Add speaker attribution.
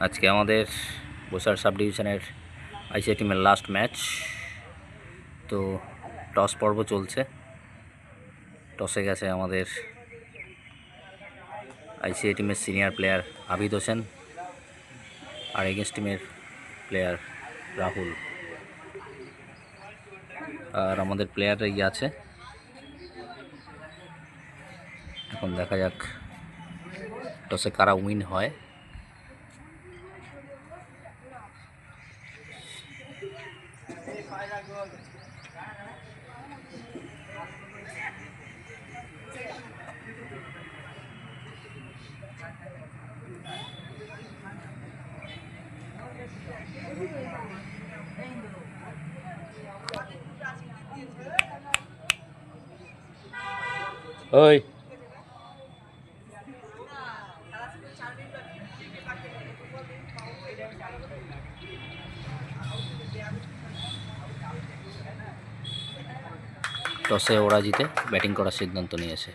Speaker 1: আজকে আমাদের বসার সাব ডিভিশনের আইসিআই টিমের লাস্ট ম্যাচ। তো টস পর্ব চলছে। টসে গেছে আমাদের আইসিআই টিমের সিনিয়র প্লেয়ার আবিদ হোসেন আর এগেন্স্ট টিমের প্লেয়ার রাহুল। আর আমাদের প্লেয়াররাই আছে। এখন দেখা যাক টসে কারা উইন হয়। ওই টসে ওরা জিতে ব্যাটিং করার সিদ্ধান্ত নিয়েছে।